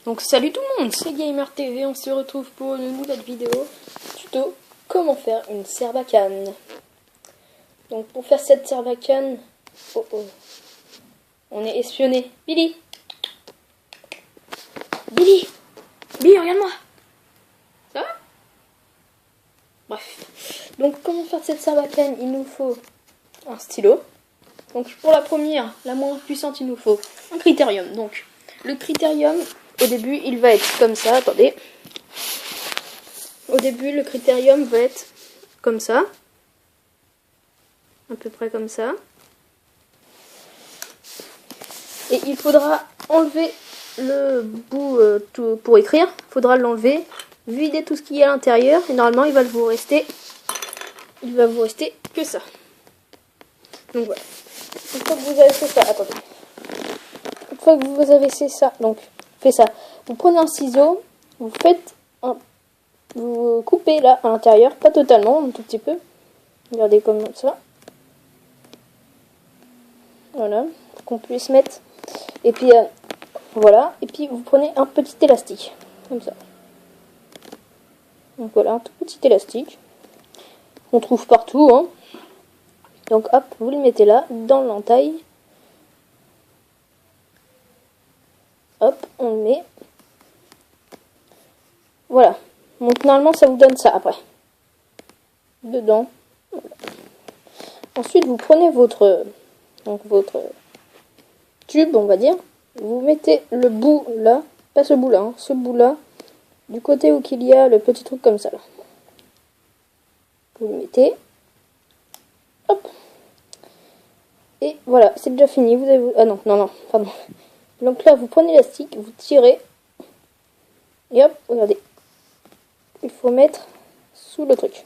Donc salut tout le monde, c'est Gamer TV, on se retrouve pour une nouvelle vidéo tuto comment faire une sarbacane. Donc pour faire cette sarbacane, on est espionné. Billy, regarde-moi. Ça va? Bref. Donc comment faire cette sarbacane, il nous faut un stylo. Donc pour la première, la moins puissante, il nous faut un critérium. Donc le critérium, au début, il va être comme ça. Attendez. Au début, le critérium va être comme ça. À peu près comme ça. Et il faudra enlever le bout pour écrire. Il faudra l'enlever, vider tout ce qu'il y a à l'intérieur. Et normalement, il va vous rester que ça. Donc voilà. Une fois que vous avez fait ça, attendez. Une fois que vous avez fait ça, donc faites ça. Vous prenez un ciseau, vous coupez là à l'intérieur, pas totalement, un tout petit peu. Regardez comme ça. Voilà, pour qu'on puisse mettre. Et puis voilà, et puis vous prenez un petit élastique, comme ça. Donc voilà, un tout petit élastique. On trouve partout, hein. Donc hop, vous le mettez là, dans l'entaille. Hop, on le met. Voilà. Donc normalement ça vous donne ça après. Dedans. Voilà. Ensuite vous prenez votre tube, on va dire. Vous mettez le bout là, pas ce bout là, hein, ce bout là, du côté où il y a le petit truc comme ça là. Vous le mettez. Hop. Et voilà, c'est déjà fini. Vous avez... Ah non, pardon. Donc là, vous prenez l'élastique, vous tirez. Et hop, regardez. Il faut mettre sous le truc.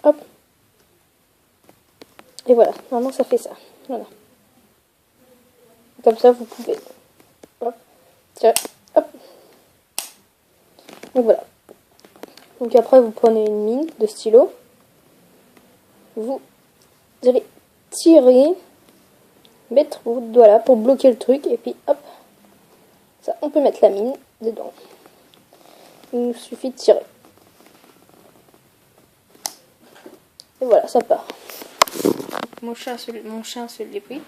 Hop. Et voilà, normalement ça fait ça. Voilà. Comme ça, vous pouvez. Hop. Tiens. Hop. Donc voilà. Donc après, vous prenez une mine de stylo. Vous allez tirer. Mettre votre doigt là pour bloquer le truc. Et puis hop. Ça, on peut mettre la mine dedans. Il nous suffit de tirer. Et voilà, ça part. Mon chat se l'est pris.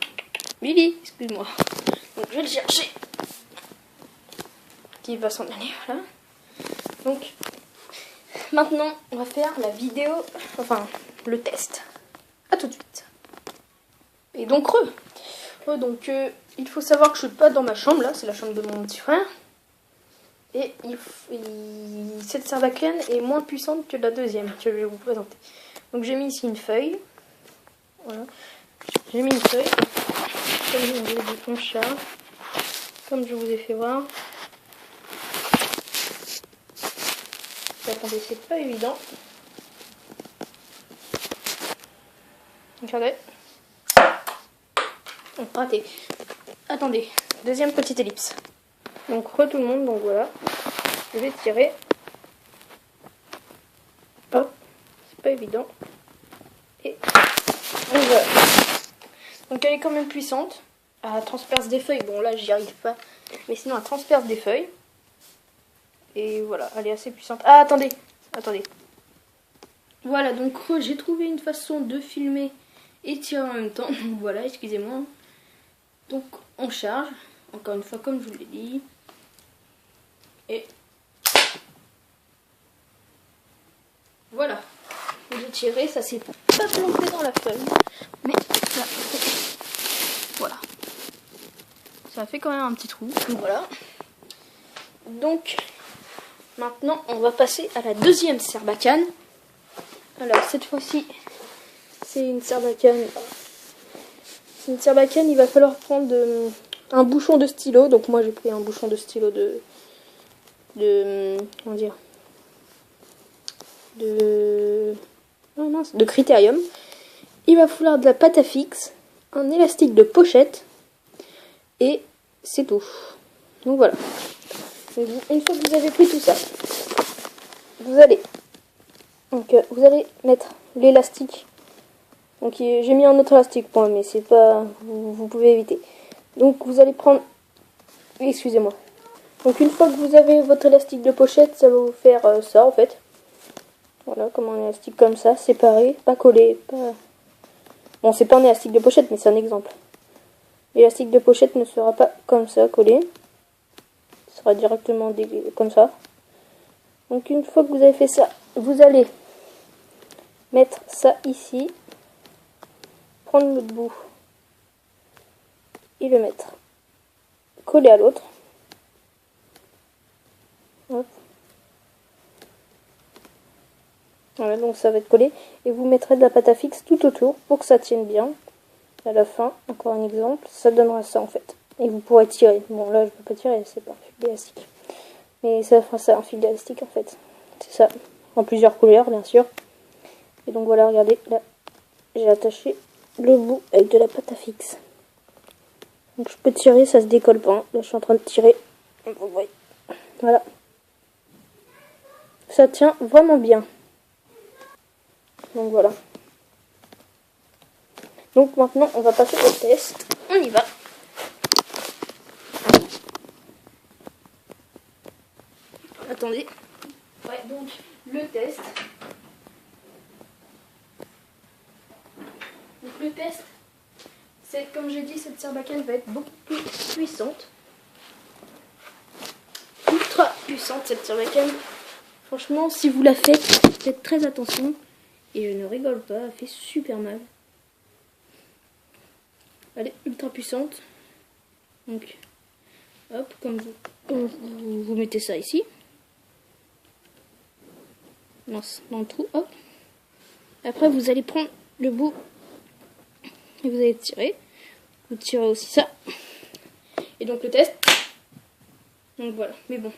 Billy, excuse-moi. Donc je vais le chercher. Qui va s'en aller, voilà. Donc maintenant, on va faire la vidéo, enfin le test. A tout de suite. Et donc donc il faut savoir que je suis pas dans ma chambre là, c'est la chambre de mon petit frère. Et cette sarbacane est moins puissante que la deuxième que je vais vous présenter. Donc j'ai mis ici une feuille. Voilà. J'ai mis une feuille. Comme je vous ai dit, on charge. Comme je vous ai fait voir. Attendez, c'est pas évident. Regardez. Oh, raté. Attendez, deuxième petite ellipse. Donc tout le monde, donc voilà. Je vais tirer. Hop, c'est pas évident. Et donc voilà. Donc elle est quand même puissante. Elle transperce des feuilles. Bon là j'y arrive pas. Mais sinon elle transperce des feuilles. Et voilà, elle est assez puissante. Ah attendez. Voilà, donc j'ai trouvé une façon de filmer et tirer en même temps. Donc voilà, excusez-moi. Donc on charge. Encore une fois comme je vous l'ai dit. Et voilà. J'ai tiré, ça s'est pas planté dans la feuille. Mais ça, voilà. Ça fait quand même un petit trou. Donc voilà. Donc maintenant on va passer à la deuxième sarbacane. Alors cette fois-ci c'est une sarbacane. C'est une sarbacane, il va falloir prendre un bouchon de stylo. Donc moi j'ai pris un bouchon de stylo de comment dire, de critérium. Il va falloir de la pâte à fixe, un élastique de pochette et c'est tout. Donc voilà. Donc, une fois que vous avez pris tout ça, vous allez mettre l'élastique. Donc j'ai mis un autre élastique pour moi, mais c'est pas, vous pouvez éviter. Donc vous allez prendre excusez-moi. Donc une fois que vous avez votre élastique de pochette, ça va vous faire ça en fait. Voilà, comme un élastique comme ça, séparé, pas collé. Pas... Bon, c'est pas un élastique de pochette, mais c'est un exemple. L'élastique de pochette ne sera pas comme ça, collé. Il sera directement comme ça. Donc une fois que vous avez fait ça, vous allez mettre ça ici. Prendre l'autre bout et le mettre collé à l'autre. Hop. Voilà, donc ça va être collé. Et vous mettrez de la pâte à fixe tout autour pour que ça tienne bien. À la fin, encore un exemple, ça donnera ça en fait. Et vous pourrez tirer. Bon là je peux pas tirer, c'est pas un fil d'élastique. Mais ça fera ça, un fil d'élastique en fait. C'est ça, en plusieurs couleurs bien sûr. Et donc voilà, regardez, là j'ai attaché le bout avec de la pâte à fixe. Donc je peux tirer, ça se décolle pas. Là je suis en train de tirer. Vous voyez. Voilà. Ça tient vraiment bien. Donc voilà. Donc maintenant on va passer au test. On y va. Attendez. Ouais, donc le test. Donc le test, c'est comme j'ai dit, cette sarbacane va être beaucoup plus puissante. Ultra puissante cette sarbacane. Franchement, si vous la faites, faites très attention. Et je ne rigole pas, elle fait super mal. Elle est ultra puissante. Donc, hop, comme vous mettez ça ici. Dans le trou, hop. Après, vous allez prendre le bout et vous allez tirer. Vous tirez aussi ça. Et donc le test. Donc voilà, mais bon.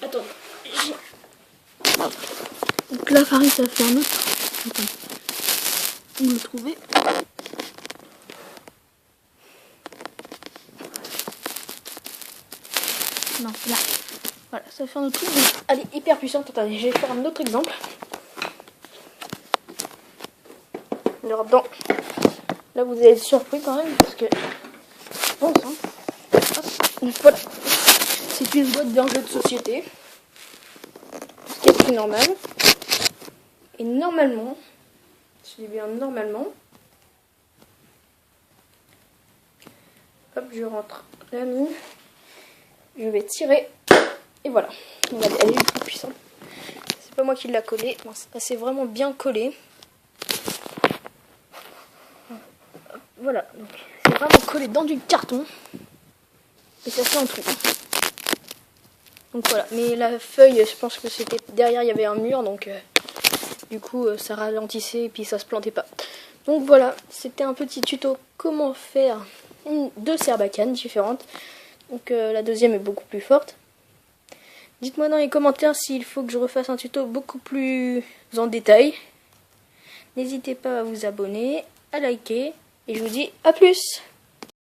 Attendez. Donc la farine, ça fait un autre. Attends. Vous le trouvez. Non, là. Voilà, ça fait un autre truc. Elle est hyper puissante. Attendez, je vais faire un autre exemple. Alors, là, vous allez être surpris quand même, parce que je pense, hein. Donc voilà. C'est une boîte d'un jeu de société. Ce qui est plus normal. Et normalement, je dis bien normalement, hop, je rentre la mine. Je vais tirer. Et voilà. Regardez, elle est ultra puissante. C'est pas moi qui l'a collée. C'est vraiment bien collé. Voilà. Donc, c'est vraiment collé dans du carton. Et ça fait un trou. Donc voilà. Mais la feuille, je pense que c'était derrière, il y avait un mur. Donc du coup, ça ralentissait et puis ça se plantait pas. Donc voilà. C'était un petit tuto comment faire deux serbacanes différentes. Donc la deuxième est beaucoup plus forte. Dites-moi dans les commentaires s'il faut que je refasse un tuto beaucoup plus en détail. N'hésitez pas à vous abonner, à liker. Et je vous dis à plus!